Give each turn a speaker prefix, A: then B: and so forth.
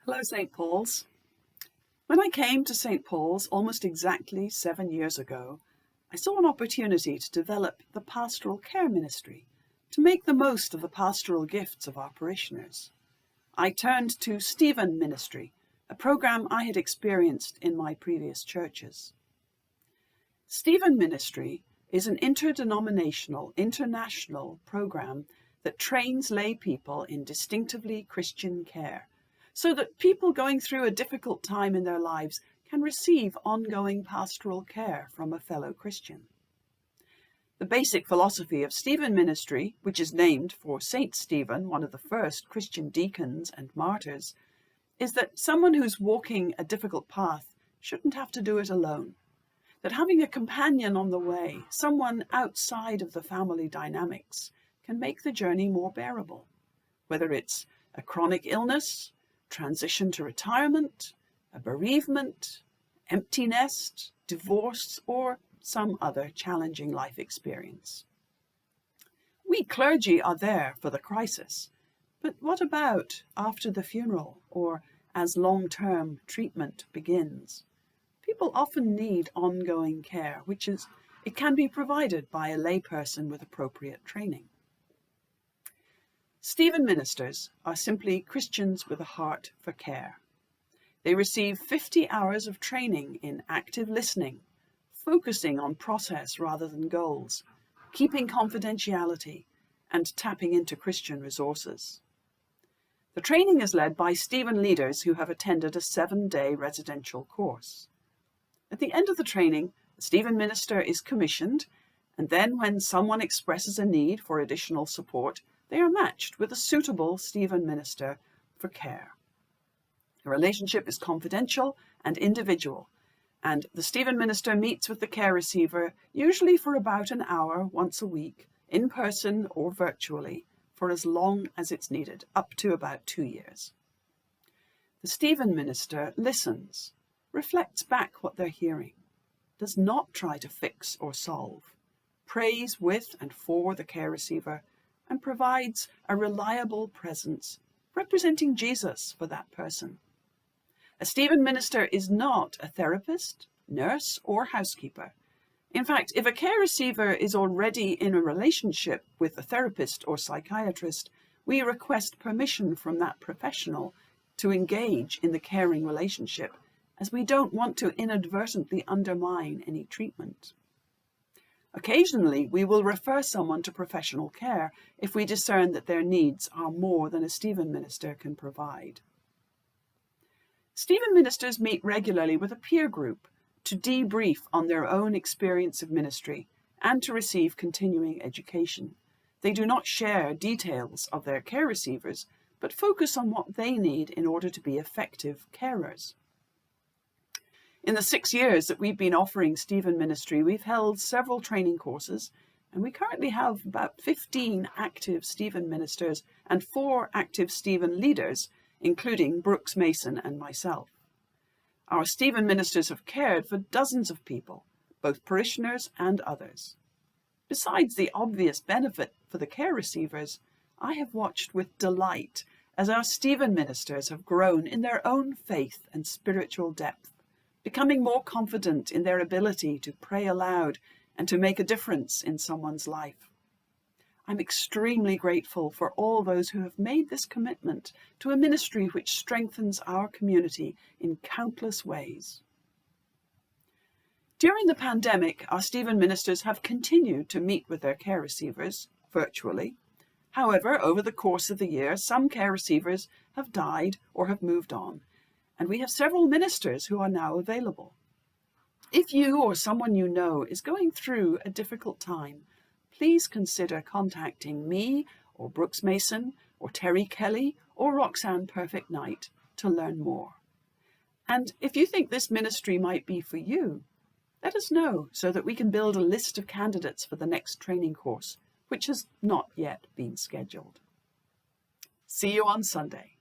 A: Hello, St. Paul's. When I came to St. Paul's almost exactly 7 years ago, I saw an opportunity to develop the pastoral care ministry, to make the most of the pastoral gifts of our parishioners. I turned to Stephen Ministry, a program I had experienced in my previous churches. Stephen Ministry is an interdenominational, international program that trains lay people in distinctively Christian care, so that people going through a difficult time in their lives can receive ongoing pastoral care from a fellow Christian. The basic philosophy of Stephen Ministry, which is named for Saint Stephen, one of the first Christian deacons and martyrs, is that someone who's walking a difficult path shouldn't have to do it alone. That having a companion on the way, someone outside of the family dynamics, can make the journey more bearable, whether it's a chronic illness, transition to retirement, a bereavement, empty nest, divorce, or some other challenging life experience. We clergy are there for the crisis, but what about after the funeral or as long-term treatment begins? People often need ongoing care, it can be provided by a layperson with appropriate training. Stephen ministers are simply Christians with a heart for care. They receive 50 hours of training in active listening, focusing on process rather than goals, keeping confidentiality, and tapping into Christian resources. The training is led by Stephen leaders who have attended a 7-day residential course. At the end of the training, a Stephen minister is commissioned, and then when someone expresses a need for additional support, they are matched with a suitable Stephen minister for care. The relationship is confidential and individual, and the Stephen minister meets with the care receiver usually for about an hour once a week, in person or virtually, for as long as it's needed, up to about 2 years. The Stephen minister listens, reflects back what they're hearing, does not try to fix or solve, prays with and for the care receiver, and provides a reliable presence representing Jesus for that person. A Stephen minister is not a therapist, nurse, or housekeeper. In fact, if a care receiver is already in a relationship with a therapist or psychiatrist, we request permission from that professional to engage in the caring relationship, as we don't want to inadvertently undermine any treatment. Occasionally, we will refer someone to professional care if we discern that their needs are more than a Stephen minister can provide. Stephen ministers meet regularly with a peer group to debrief on their own experience of ministry and to receive continuing education. They do not share details of their care receivers, but focus on what they need in order to be effective carers. In the 6 years that we've been offering Stephen Ministry, we've held several training courses, and we currently have about 15 active Stephen ministers and 4 active Stephen leaders, including Brooks Mason and myself. Our Stephen ministers have cared for dozens of people, both parishioners and others. Besides the obvious benefit for the care receivers, I have watched with delight as our Stephen ministers have grown in their own faith and spiritual depth, becoming more confident in their ability to pray aloud and to make a difference in someone's life. I'm extremely grateful for all those who have made this commitment to a ministry which strengthens our community in countless ways. During the pandemic, our Stephen ministers have continued to meet with their care receivers virtually. However, over the course of the year, some care receivers have died or have moved on, and we have several ministers who are now available. If you or someone you know is going through a difficult time, please consider contacting me or Brooks Mason or Terry Kelly or Roxanne Perfect Knight to learn more. And if you think this ministry might be for you, let us know so that we can build a list of candidates for the next training course, which has not yet been scheduled. See you on Sunday.